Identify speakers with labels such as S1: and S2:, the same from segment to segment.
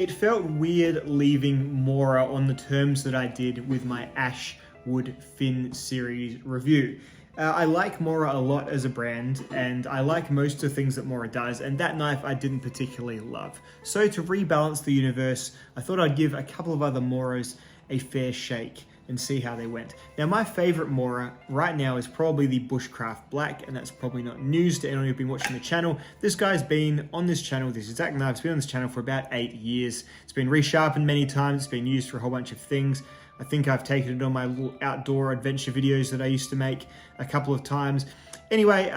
S1: it felt weird leaving Mora on the terms that I did with my Ash Wood Fin series review. I like Mora a lot as a brand, and I like most of the things that Mora does, and that knife I didn't particularly love. So to rebalance the universe, I thought I'd give a couple of other Moras a fair shake and see how they went. Now, my favorite Mora right now is probably the Bushcraft Black, and that's probably not news to anyone who's been watching the channel. This guy's been on this channel, this exact knife's been on this channel for about 8 years. It's been resharpened many times, it's been used for a whole bunch of things. I think I've taken it on my little outdoor adventure videos that I used to make a couple of times. Anyway,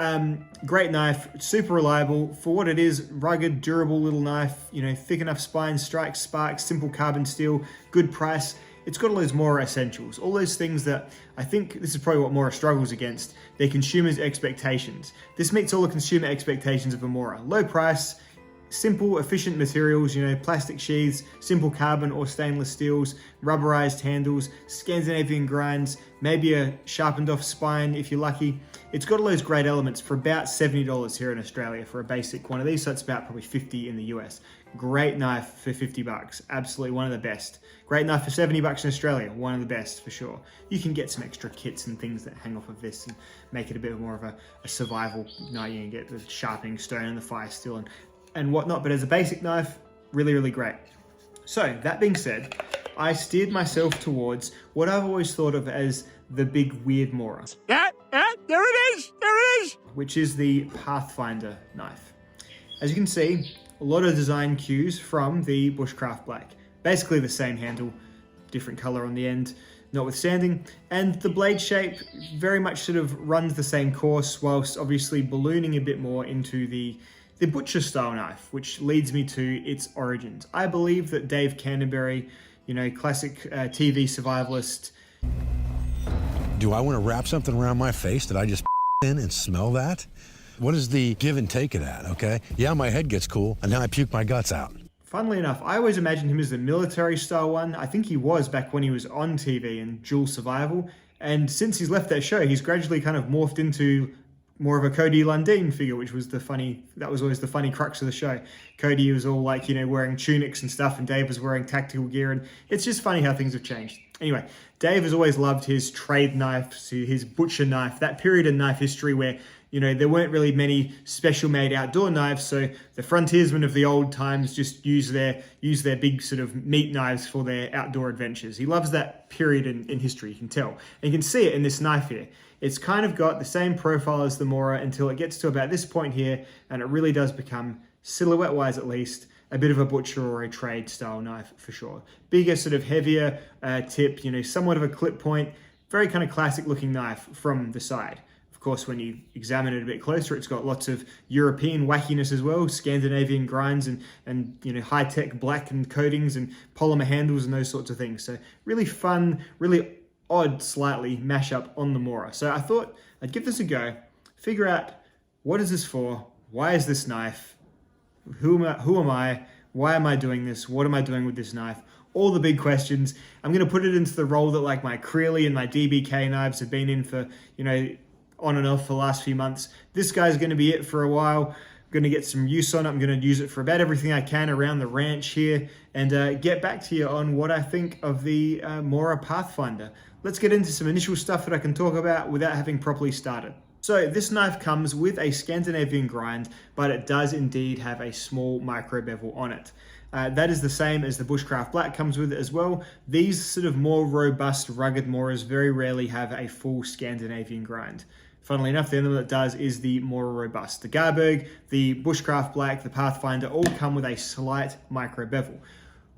S1: great knife, super reliable for what it is. Rugged, durable little knife, you know, thick enough spine, strikes, sparks, simple carbon steel, good price. It's got all those Mora essentials, all those things that I think this is probably what Mora struggles against, their consumers' expectations. This meets all the consumer expectations of a Mora. Low price, simple, efficient materials, you know, plastic sheaths, simple carbon or stainless steels, rubberized handles, Scandinavian grinds, maybe a sharpened off spine if you're lucky. It's got all those great elements for about $70 here in Australia for a basic one of these, so it's about probably 50 in the US. Great knife for 50 bucks, absolutely one of the best. Great knife for 70 bucks in Australia, one of the best for sure. You can get some extra kits and things that hang off of this and make it a bit more of a survival knife. You can get the sharpening stone and the fire steel and whatnot, but as a basic knife, really, really great. So that being said, I steered myself towards what I've always thought of as the Big Weird Mora.
S2: Yeah, there it is,
S1: which is the Pathfinder knife. As you can see, a lot of design cues from the Bushcraft Black. Basically the same handle, different color on the end, notwithstanding. And the blade shape very much sort of runs the same course, whilst obviously ballooning a bit more into the butcher style knife, which leads me to its origins. I believe that Dave Canterbury, you know, classic TV survivalist.
S3: Do I want to wrap something around my face that I just in and smell that? What is the give and take of that, okay? Yeah, my head gets cool, and now I puke my guts out.
S1: Funnily enough, I always imagined him as the military style one. I think he was back when he was on TV in Dual Survival. And since he's left that show, he's gradually kind of morphed into more of a Cody Lundeen figure, which was that was always the funny crux of the show. Cody was all like, you know, wearing tunics and stuff, and Dave was wearing tactical gear, and it's just funny how things have changed. Anyway, Dave has always loved his trade knives, his butcher knife, that period in knife history where, you know, there weren't really many special made outdoor knives, so the frontiersmen of the old times just use their big sort of meat knives for their outdoor adventures. He loves that period in history, you can tell. And you can see it in this knife here. It's kind of got the same profile as the Mora until it gets to about this point here, and it really does become, silhouette-wise at least, a bit of a butcher or a trade style knife for sure. Bigger, sort of heavier tip, you know, somewhat of a clip point, very kind of classic looking knife from the side. Of course, when you examine it a bit closer, it's got lots of European wackiness as well, Scandinavian grinds and you know, high-tech blackened coatings and polymer handles and those sorts of things. So really fun, really odd, slightly mashup on the Mora. So I thought I'd give this a go, figure out what is this for, why is this knife, who am I, why am I doing this, what am I doing with this knife, all the big questions. I'm going to put it into the role that like my Creeley and my DBK knives have been in for, you know, on and off for the last few months. This guy's going to be it for a while. I'm going to get some use on it. I'm going to use it for about everything I can around the ranch here, and get back to you on what I think of the Mora Pathfinder. Let's get into some initial stuff that I can talk about without having properly started. So this knife comes with a Scandinavian grind, but it does indeed have a small micro bevel on it. That is the same as the Bushcraft Black comes with it as well. These sort of more robust, rugged Moras very rarely have a full Scandinavian grind. Funnily enough, the only one that does is the more robust. The Garberg, the Bushcraft Black, the Pathfinder all come with a slight micro bevel.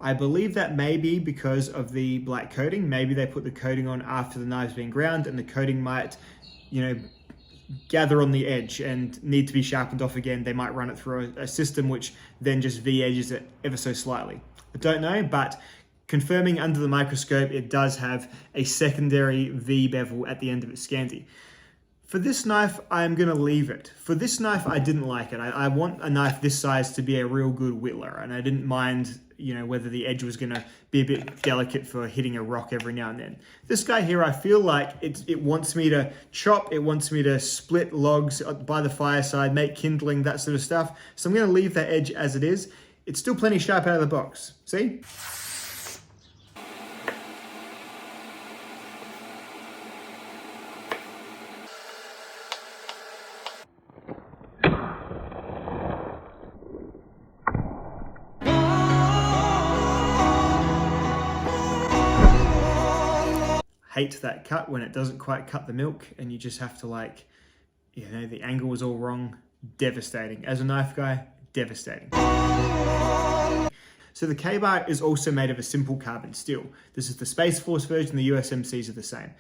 S1: I believe that may be because of the black coating. Maybe they put the coating on after the knife's been ground, and the coating might, you know, gather on the edge and need to be sharpened off again. They might run it through a system which then just V-edges it ever so slightly. I don't know, but confirming under the microscope, it does have a secondary V bevel at the end of its Scandi. For this knife, I'm going to leave it. For this knife, I didn't like it. I want a knife this size to be a real good whittler, and I didn't mind, you know, whether the edge was going to be a bit delicate for hitting a rock every now and then. This guy here, I feel like it wants me to chop, it wants me to split logs by the fireside, make kindling, that sort of stuff. So I'm going to leave that edge as it is. it's still plenty sharp out of the box. See? Hate that cut when it doesn't quite cut the milk and you just have to like, you know, the angle was all wrong. Devastating. As a knife guy, devastating. So the K-bar is also made of a simple carbon steel. This is the Space Force version, the USMCs are the same.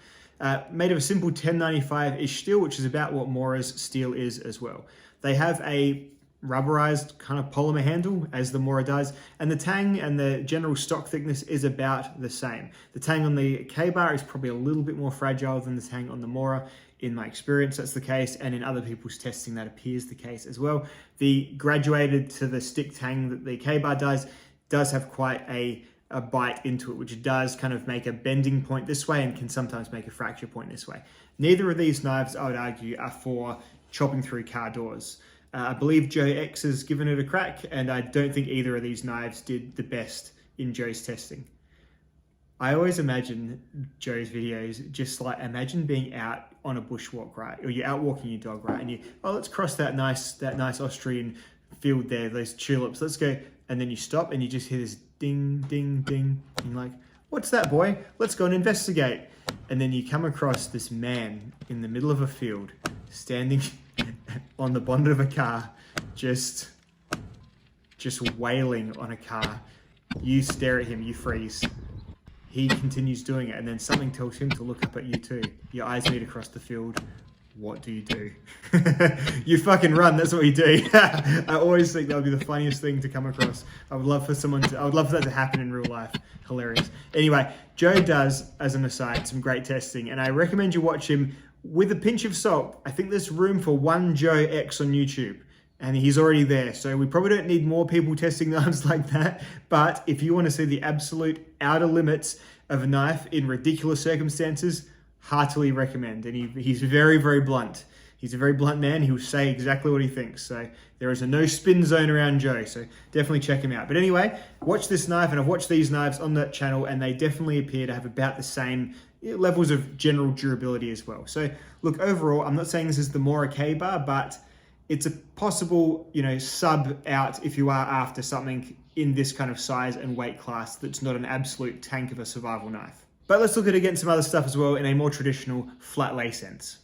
S1: Made of a simple 1095-ish steel, which is about what Mora's steel is as well. They have a rubberized kind of polymer handle as the Mora does, and the tang and the general stock thickness is about the same. The tang on the K-bar is probably a little bit more fragile than the tang on the Mora. In my experience, that's the case, and in other people's testing, that appears the case as well. The graduated to the stick tang that the K-bar does have quite a bite into it, which does kind of make a bending point this way and can sometimes make a fracture point this way. Neither of these knives, I would argue, are for chopping through car doors. I believe Joe X has given it a crack, and I don't think either of these knives did the best in Joe's testing. I always imagine Joe's videos just like, imagine being out on a bushwalk, right? Or you're out walking your dog, right? And you, oh, let's cross that nice Austrian field there, those tulips, let's go. And then you stop and you just hear this ding, ding, ding. And you're like, what's that, boy? Let's go and investigate. And then you come across this man in the middle of a field, standing on the bonnet of a car, just wailing on a car. You stare at him, you freeze. He continues doing it, and then something tells him to look up at you too. Your eyes meet across the field. What do? You fucking run, that's what you do. I always think that would be the funniest thing to come across. I would love for that to happen in real life. Hilarious. Anyway, Joe does, as an aside, some great testing, and I recommend you watch him with a pinch of salt. I think there's room for one Joe X on YouTube, and he's already there. So we probably don't need more people testing knives like that. But if you want to see the absolute outer limits of a knife in ridiculous circumstances, heartily recommend. And he's very, very blunt. He's a very blunt man. He will say exactly what he thinks. So there is a no spin zone around Joe. So definitely check him out. But anyway, watch this knife, and I've watched these knives on that channel, and they definitely appear to have about the same levels of general durability as well. So look, overall, I'm not saying this is the Mora K-bar, but it's a possible, sub out if you are after something in this kind of size and weight class that's not an absolute tank of a survival knife. But let's look at against some other stuff as well in a more traditional flat lay sense.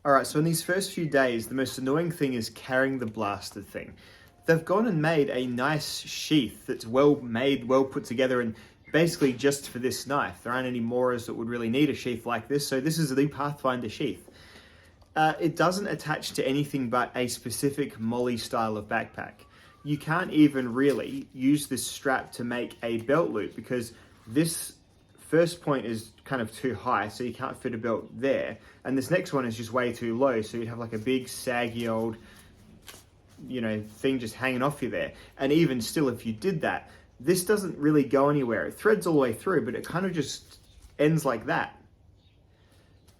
S1: Alright, so in these first few days, the most annoying thing is carrying the blasted thing. They've gone and made a nice sheath that's well made, well put together, and basically just for this knife. There aren't any Moras that would really need a sheath like this, so this is the Pathfinder sheath. It doesn't attach to anything but a specific molly style of backpack. You can't even really use this strap to make a belt loop because this first point is kind of too high, so you can't fit a belt there. And this next one is just way too low, so you'd have like a big saggy old, thing just hanging off you there. And even still, if you did that, this doesn't really go anywhere. It threads all the way through, but it kind of just ends like that.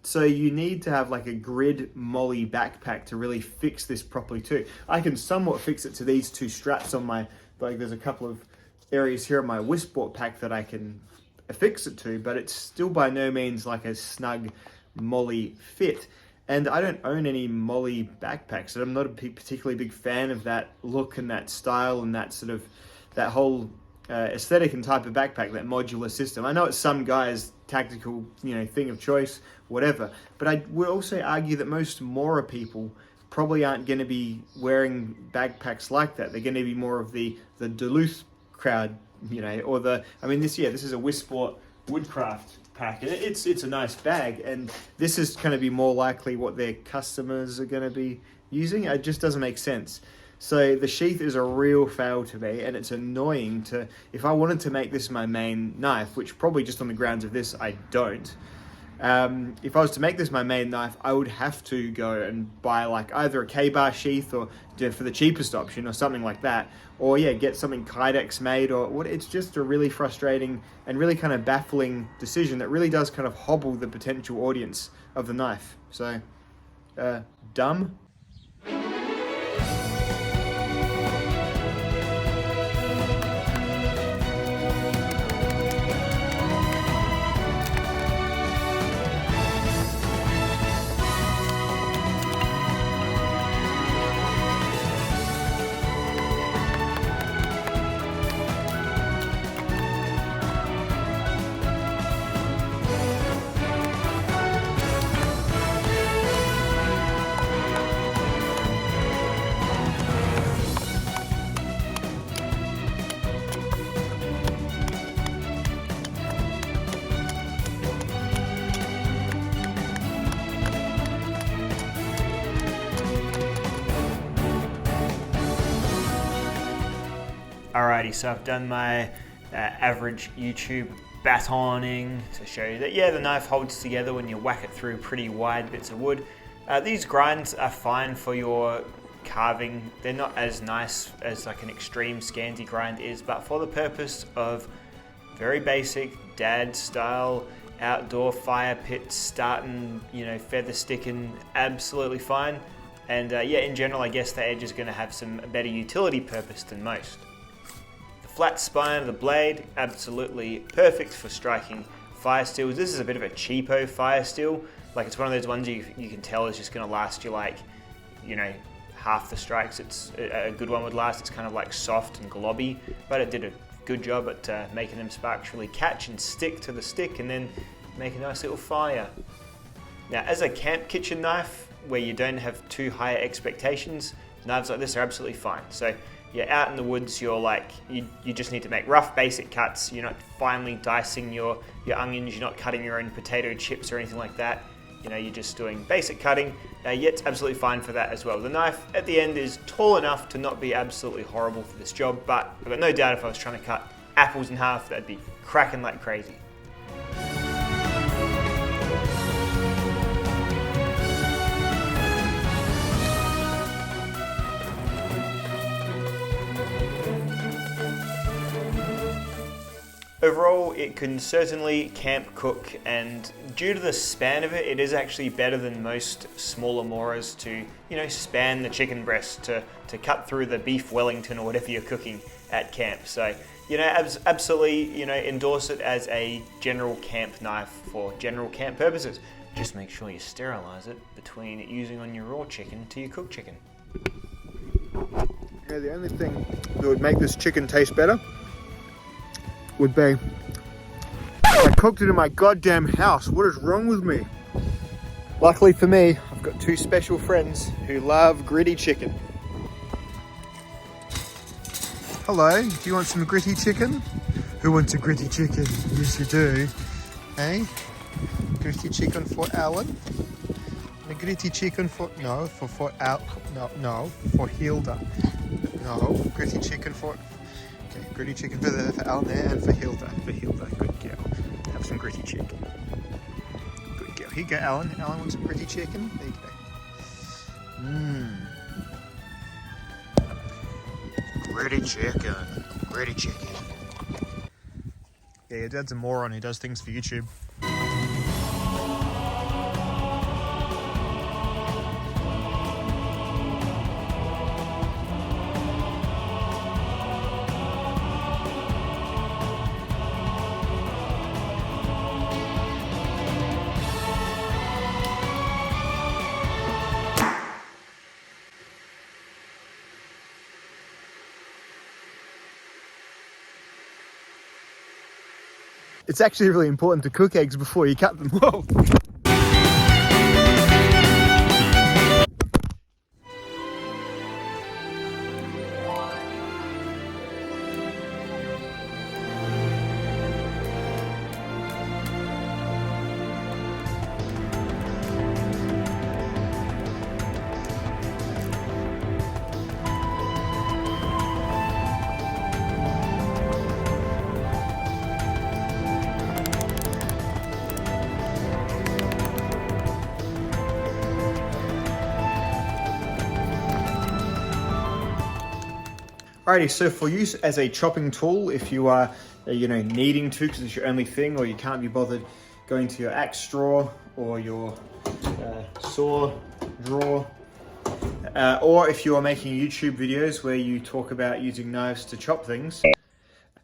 S1: So you need to have like a grid molly backpack to really fix this properly too. I can somewhat fix it to these two straps on my, there's a couple of areas here on my Wisport pack that I can affix it to, but it's still by no means like a snug molly fit. And I don't own any molly backpacks, and I'm not a particularly big fan of that look and that style and that sort of, that whole aesthetic and type of backpack, that modular system. I know it's some guys' tactical, thing of choice, whatever. But I would also argue that most Mora people probably aren't going to be wearing backpacks like that. They're going to be more of the Duluth crowd, or this is a Wisport Woodcraft pack, and it's a nice bag, and this is going to be more likely what their customers are going to be using. It just doesn't make sense. So the sheath is a real fail to me, and it's annoying if I wanted to make this my main knife, which probably just on the grounds of this I don't. If I was to make this my main knife, I would have to go and buy like either a K-bar sheath or for the cheapest option or something like that, or get something Kydex made or what. It's just a really frustrating and really kind of baffling decision that really does kind of hobble the potential audience of the knife. So, dumb. Alrighty, so I've done my average YouTube batoning to show you that, the knife holds together when you whack it through pretty wide bits of wood. These grinds are fine for your carving. They're not as nice as like an extreme Scansy grind is, but for the purpose of very basic dad style outdoor fire pits, starting, feather sticking, absolutely fine. And in general, I guess the edge is going to have some better utility purpose than most. Flat spine of the blade, absolutely perfect for striking fire steels. This is a bit of a cheapo fire steel. Like, it's one of those ones you can tell is just going to last you half the strikes. It's a good one would last. It's kind of like soft and globby, but it did a good job at making them sparks really catch and stick to the stick and then make a nice little fire. Now, as a camp kitchen knife, where you don't have too high expectations, knives like this are absolutely fine. So out in the woods, you just need to make rough basic cuts. You're not finely dicing your onions, you're not cutting your own potato chips or anything like that. You're just doing basic cutting. It's absolutely fine for that as well. The knife at the end is tall enough to not be absolutely horrible for this job, but I've got no doubt if I was trying to cut apples in half, that'd be cracking like crazy. Overall, it can certainly camp cook, and due to the span of it, it is actually better than most smaller Moras to, span the chicken breast to cut through the beef Wellington or whatever you're cooking at camp. So, absolutely, endorse it as a general camp knife for general camp purposes. Just make sure you sterilize it between using on your raw chicken to your cooked chicken. The only thing that would make this chicken taste better would be I cooked it in my goddamn house. What is wrong with me? Luckily for me, I've got two special friends who love gritty chicken. Hello, do you want some gritty chicken? Who wants a gritty chicken? Yes, you do. Hey? Gritty chicken for Alan? And a gritty chicken for for Hilda. No, gritty chicken for. Okay, gritty chicken for Alan there and for Hilda. Good girl. Have some gritty chicken. Good girl. Here you go, Alan. Alan wants some gritty chicken. There you go. Gritty chicken. Yeah, your dad's a moron who does things for YouTube. It's actually really important to cook eggs before you cut them. Whoa! Alrighty, so for use as a chopping tool, if you are, needing to because it's your only thing, or you can't be bothered going to your axe drawer or your saw drawer, or if you are making YouTube videos where you talk about using knives to chop things,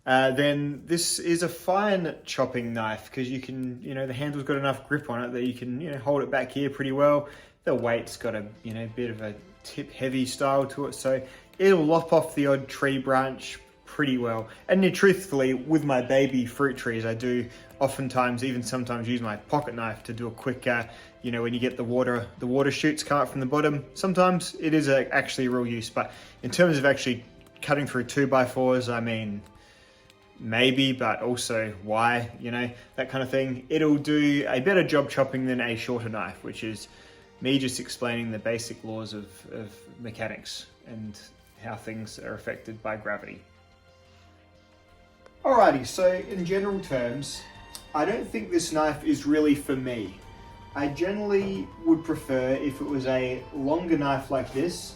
S1: then this is a fine chopping knife because you can, the handle's got enough grip on it that you can, hold it back here pretty well. The weight's got a, bit of a tip heavy style to it, so it'll lop off the odd tree branch pretty well. And truthfully, with my baby fruit trees, I do oftentimes, even sometimes, use my pocket knife to do a quick, when you get the water shoots come up from the bottom, sometimes it is actually real use. But in terms of actually cutting through 2x4s, I mean, maybe, but also why, that kind of thing. It'll do a better job chopping than a shorter knife, which is me just explaining the basic laws of mechanics and how things are affected by gravity. Alrighty, so in general terms, I don't think this knife is really for me. I generally would prefer if it was a longer knife like this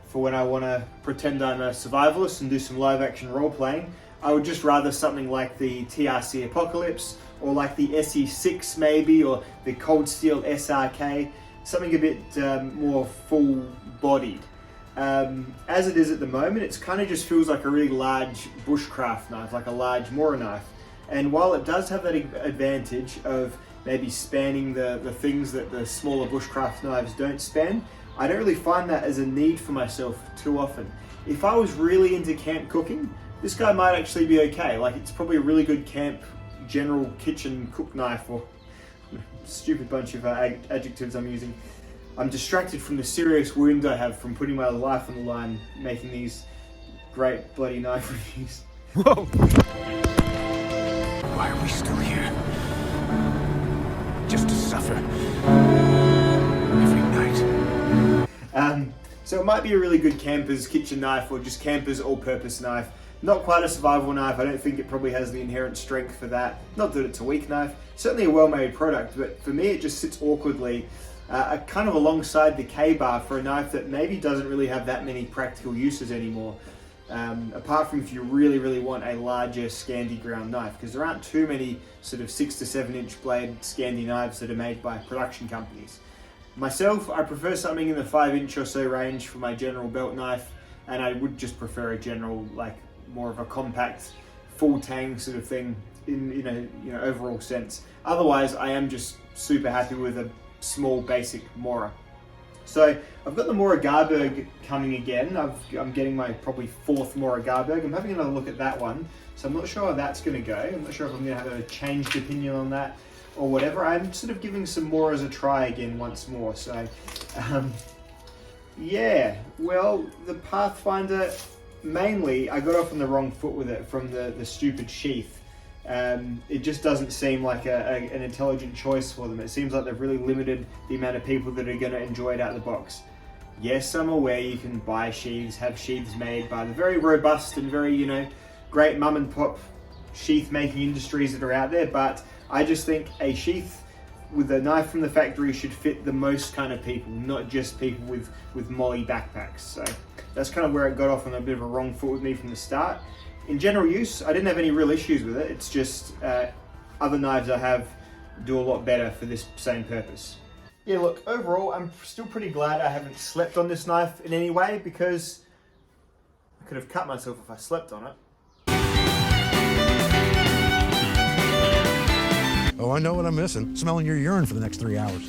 S1: for when I want to pretend I'm a survivalist and do some live action role playing. I would just rather something like the TRC Apocalypse, or like the SE6 maybe, or the Cold Steel SRK, something a bit more full bodied. As it is at the moment, it kind of just feels like a really large bushcraft knife, like a large Mora knife. And while it does have that advantage of maybe spanning the things that the smaller bushcraft knives don't span, I don't really find that as a need for myself too often. If I was really into camp cooking, this guy might actually be okay. Like, it's probably a really good camp general kitchen cook knife, or stupid bunch of adjectives I'm using. I'm distracted from the serious wound I have from putting my life on the line, making these great bloody knife reviews. Whoa!
S2: Why are we still here? Just to suffer. Every night.
S1: So it might be a really good camper's kitchen knife, or just camper's all-purpose knife. Not quite a survival knife. I don't think it probably has the inherent strength for that. Not that it's a weak knife. Certainly a well-made product, but for me it just sits awkwardly kind of alongside the K-bar for a knife that maybe doesn't really have that many practical uses anymore. Apart from if you really, really want a larger Scandi ground knife, because there aren't too many sort of 6 to 7 inch blade Scandi knives that are made by production companies. Myself, I prefer something in the 5 inch or so range for my general belt knife, and I would just prefer a general, like, more of a compact, full tang sort of thing in overall sense. Otherwise, I am just super happy with a small basic Mora. So I've got the Mora Garberg coming again. I'm getting my probably 4th Mora Garberg. I'm having another look at that one, so I'm not sure how that's going to go. I'm not sure if I'm going to have a changed opinion on that or whatever. I'm sort of giving some Moras a try again once more. So yeah, well, the Pathfinder, mainly I got off on the wrong foot with it from the stupid sheath. It just doesn't seem like an intelligent choice for them. It seems like they've really limited the amount of people that are going to enjoy it out of the box. Yes, I'm aware you can buy sheaths, have sheaths made by the very robust and very, great mum and pop sheath making industries that are out there, but I just think a sheath with a knife from the factory should fit the most kind of people, not just people with molly backpacks. So that's kind of where it got off on a bit of a wrong foot with me from the start. In general use, I didn't have any real issues with it. It's just other knives I have do a lot better for this same purpose. Yeah, look, overall, I'm still pretty glad I haven't slept on this knife in any way, because I could have cut myself if I slept on it.
S3: Oh, I know what I'm missing. Smelling your urine for the next 3 hours.